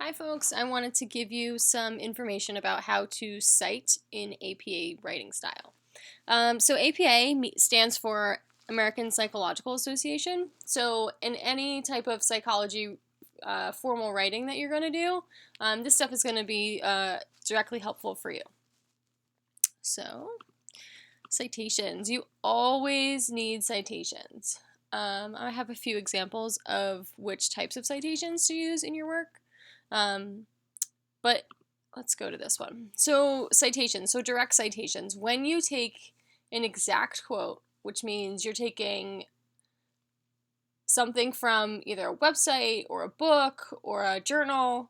Hi folks, I wanted to give you some information about how to cite in APA writing style. So APA stands for American Psychological Association. So in any type of psychology formal writing that you're going to do, this stuff is going to be directly helpful for you. So citations, you always need citations. I have a few examples of which types of citations to use in your work. But let's go to this one. So citations, so direct citations. When you take an exact quote, which means you're taking something from either a website or a book or a journal,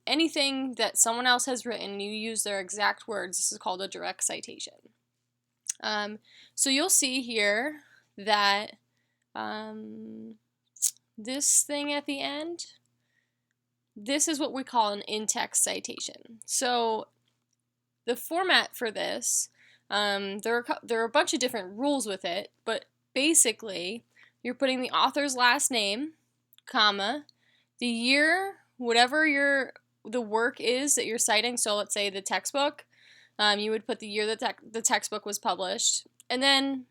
anything that someone else has written, you use their exact words, this is called a direct citation. So you'll see here that this thing at the end, this is what we call an in-text citation. So the format for this, there are a bunch of different rules with it, but basically you're putting the author's last name, comma, the year, whatever the work is that you're citing, so let's say the textbook, you would put the year that the textbook was published, and then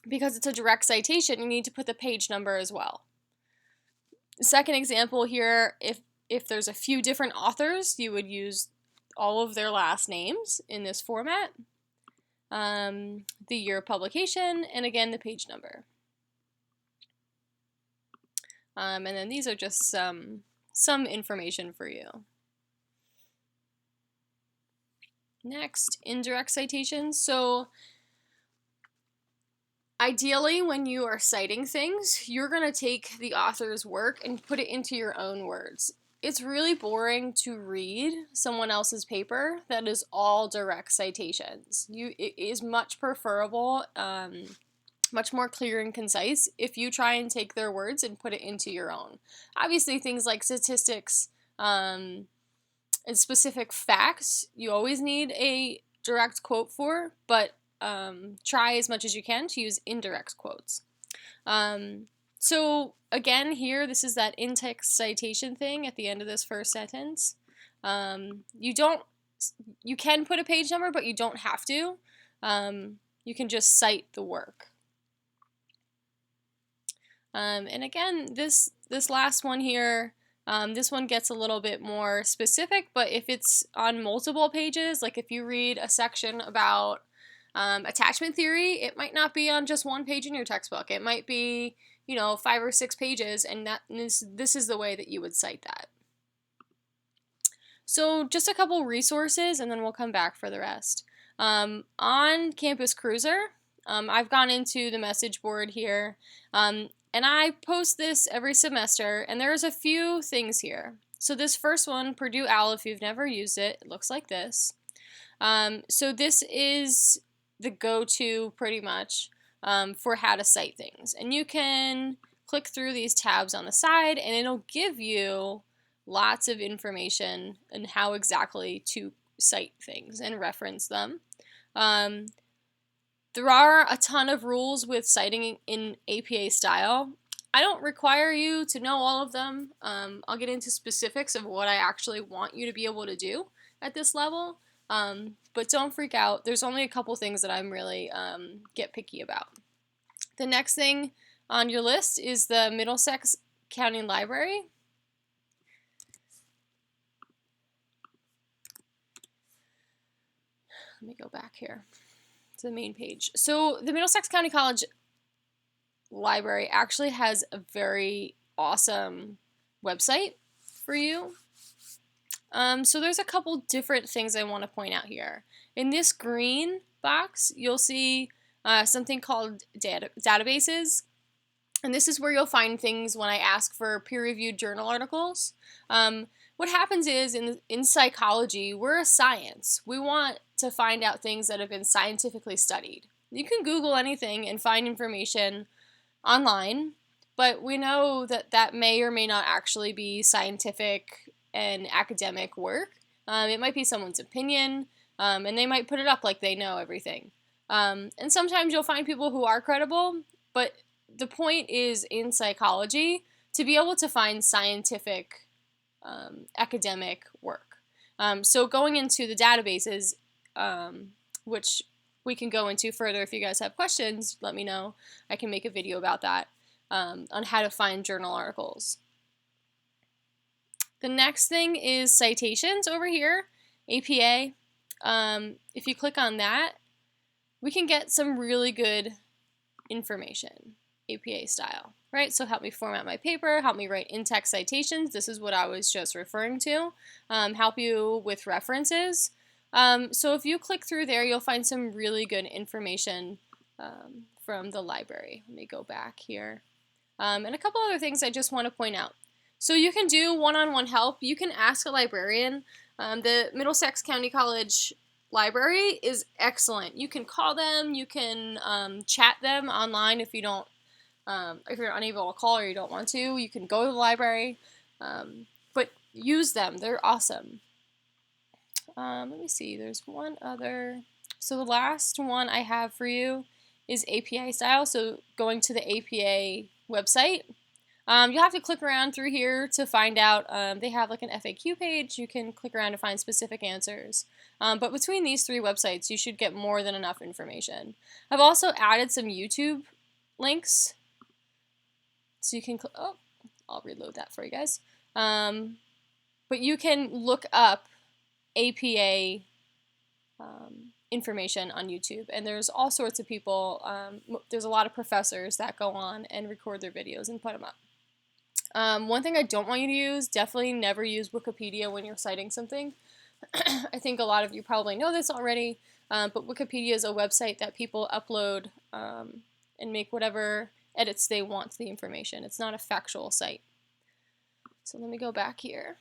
because it's a direct citation, you need to put the page number as well. Second example here, if there's a few different authors, you would use all of their last names in this format, the year of publication, and again the page number. And then these are just some information for you. Next, indirect citations. So ideally, when you are citing things, you're going to take the author's work and put it into your own words. It's really boring to read someone else's paper that is all direct citations. It is much preferable, much more clear and concise if you try and take their words and put it into your own. Obviously, things like statistics and specific facts, you always need a direct quote for, but try as much as you can to use indirect quotes. So again, here, this is that in-text citation thing at the end of this first sentence. You can put a page number, but you don't have to. You can just cite the work. And again, this last one here, this one gets a little bit more specific, but if it's on multiple pages, like if you read a section about attachment theory, it might not be on just one page in your textbook. It might be, 5 or 6 pages, and this is the way that you would cite that. So just a couple resources, and then we'll come back for the rest. On Campus Cruiser, I've gone into the message board here, and I post this every semester, and there's a few things here. So this first one, Purdue OWL, if you've never used it, it looks like this. So this is the go-to, pretty much, for how to cite things. And you can click through these tabs on the side, and it'll give you lots of information on how exactly to cite things and reference them. There are a ton of rules with citing in APA style. I don't require you to know all of them. I'll get into specifics of what I actually want you to be able to do at this level. But don't freak out. There's only a couple things that I'm really get picky about. The next thing on your list is the Middlesex County Library. Let me go back here to the main page. So the Middlesex County College Library actually has a very awesome website for you. So there's a couple different things I want to point out here. In this green box, you'll see something called databases. And this is where you'll find things when I ask for peer-reviewed journal articles. What happens is, in psychology, we're a science. We want to find out things that have been scientifically studied. You can Google anything and find information online, but we know that that may or may not actually be scientific and academic work. It might be someone's opinion, and they might put it up like they know everything. And sometimes you'll find people who are credible, but the point is, in psychology, to be able to find scientific academic work. So going into the databases, which we can go into further if you guys have questions, let me know. I can make a video about that, on how to find journal articles. The next thing is citations over here, APA. If you click on that, we can get some really good information, APA style, right? So help me format my paper, help me write in-text citations. This is what I was just referring to. Help you with references. So if you click through there, you'll find some really good information from the library. Let me go back here. And a couple other things I just want to point out. So you can do one-on-one help. You can ask a librarian. The Middlesex County College Library is excellent. You can call them, you can chat them online if you don't, if you're unable to call or you don't want to. You can go to the library, but use them. They're awesome. Let me see. There's one other. So the last one I have for you is APA style. So going to the APA website. You'll have to click around through here to find out. They have like an FAQ page. You can click around to find specific answers. But between these three websites, you should get more than enough information. I've also added some YouTube links. So you can, oh, I'll reload that for you guys. But you can look up APA information on YouTube. And there's all sorts of people. There's a lot of professors that go on and record their videos and put them up. One thing I don't want you to use, definitely never use Wikipedia when you're citing something. I think a lot of you probably know this already, but Wikipedia is a website that people upload and make whatever edits they want to the information. It's not a factual site. So let me go back here.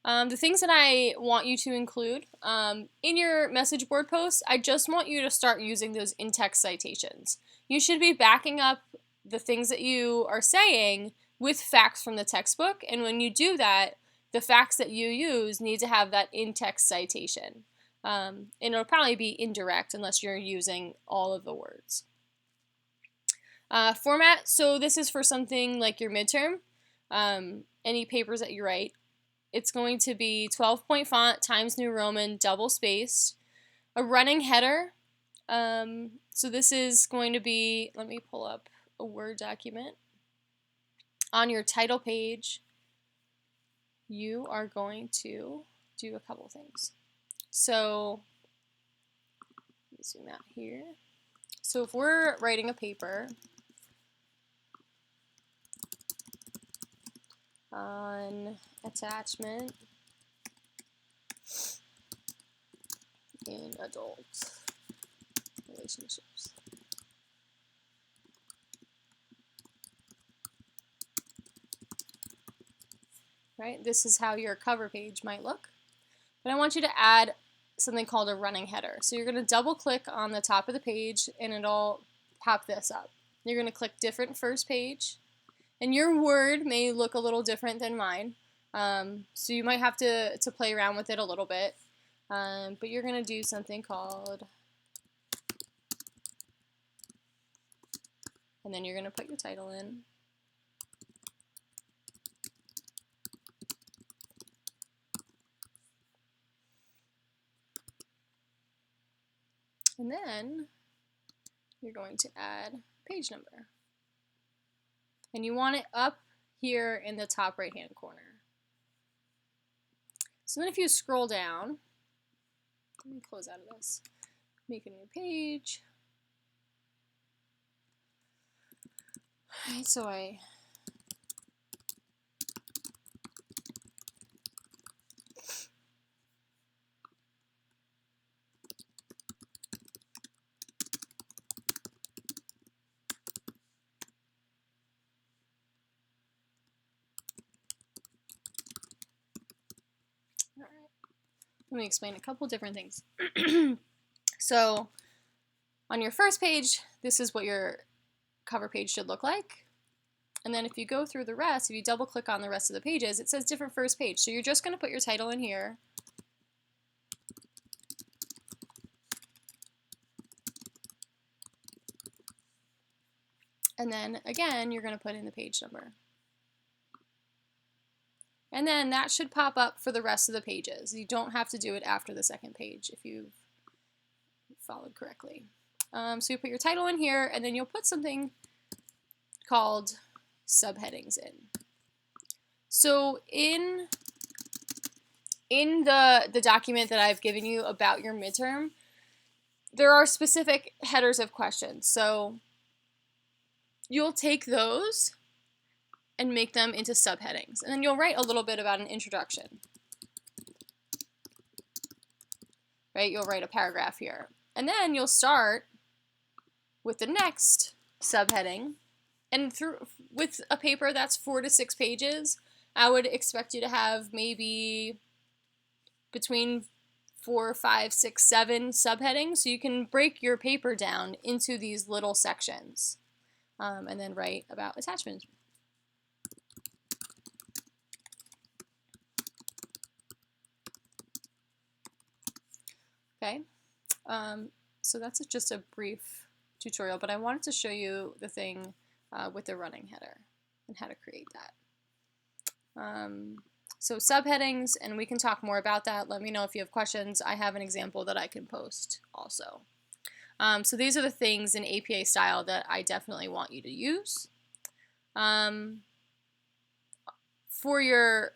The things that I want you to include in your message board posts, I just want you to start using those in-text citations. You should be backing up the things that you are saying with facts from the textbook, and when you do that, the facts that you use need to have that in-text citation. And it'll probably be indirect unless you're using all of the words. Format, so this is for something like your midterm, any papers that you write. It's going to be 12-point font, Times New Roman, double spaced. A running header, so this is going to be, let me pull up a Word document. On your title page, you are going to do a couple things. So, let me zoom out here. So if we're writing a paper on attachment in adult relationships. Right? This is how your cover page might look. But I want you to add something called a running header. So you're going to double click on the top of the page and it'll pop this up. You're going to click different first page. And your word may look a little different than mine. So you might have to play around with it a little bit. But you're going to do something called, and then you're going to put your title in. And then you're going to add page number. And you want it up here in the top right hand corner. So then if you scroll down, let me close out of this, make a new page. All right, so let me explain a couple different things. So on your first page, this is what your cover page should look like. And then if you go through the rest, if you double click on the rest of the pages, it says different first page. So you're just going to put your title in here. And then again, you're going to put in the page number. And then that should pop up for the rest of the pages. You don't have to do it after the second page if you've followed correctly. So you put your title in here, and then you'll put something called subheadings in. So in the document that I've given you about your midterm, there are specific headers of questions. So you'll take those and make them into subheadings. And then you'll write a little bit about an introduction. Right? You'll write a paragraph here. And then you'll start with the next subheading. And with a paper that's 4 to 6 pages, I would expect you to have maybe between 4, 5, 6, 7 subheadings. So you can break your paper down into these little sections and then write about attachments. Okay, so that's just a brief tutorial, but I wanted to show you the thing with the running header and how to create that. So subheadings, and we can talk more about that. Let me know if you have questions. I have an example that I can post also. So these are the things in APA style that I definitely want you to use. For your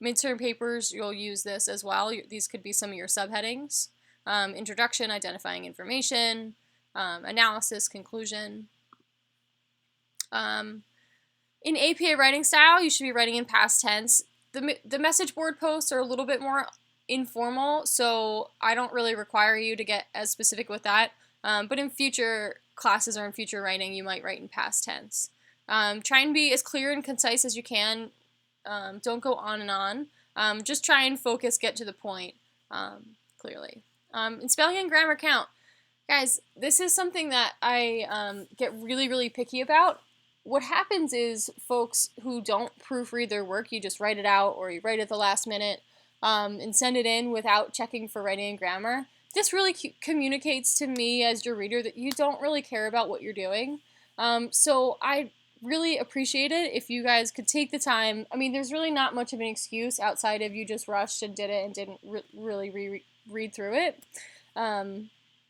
midterm papers, you'll use this as well. These could be some of your subheadings. Introduction, identifying information, analysis, conclusion. In APA writing style, you should be writing in past tense. The message board posts are a little bit more informal, so I don't really require you to get as specific with that. But in future classes or in future writing, you might write in past tense. Try and be as clear and concise as you can. Don't go on and on. Just try and focus, get to the point clearly. And spelling and grammar count. Guys, this is something that I get really, really picky about. What happens is folks who don't proofread their work, you just write it out or you write it at the last minute and send it in without checking for writing and grammar. This really communicates to me as your reader that you don't really care about what you're doing. So I really appreciate it if you guys could take the time. I mean, there's really not much of an excuse outside of you just rushed and did it and didn't really read through it.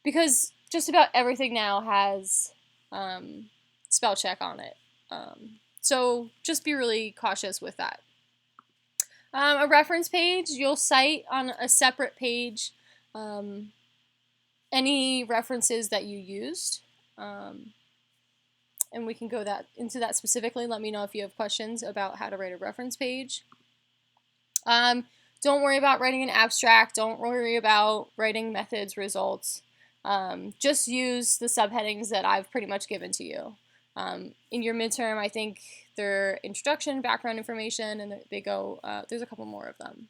Because just about everything now has spell check on it. So just be really cautious with that. A reference page, you'll cite on a separate page any references that you used. And we can go into that specifically. Let me know if you have questions about how to write a reference page. Don't worry about writing an abstract. Don't worry about writing methods, results. Just use the subheadings that I've pretty much given to you. In your midterm, I think they're introduction, background information, and they go, there's a couple more of them.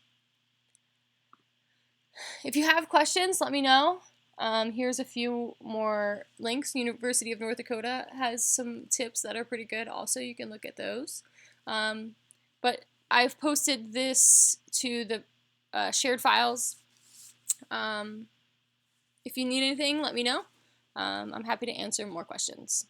If you have questions, let me know. Here's a few more links. University of North Dakota has some tips that are pretty good. Also, you can look at those. But I've posted this to the shared files. If you need anything, let me know. I'm happy to answer more questions.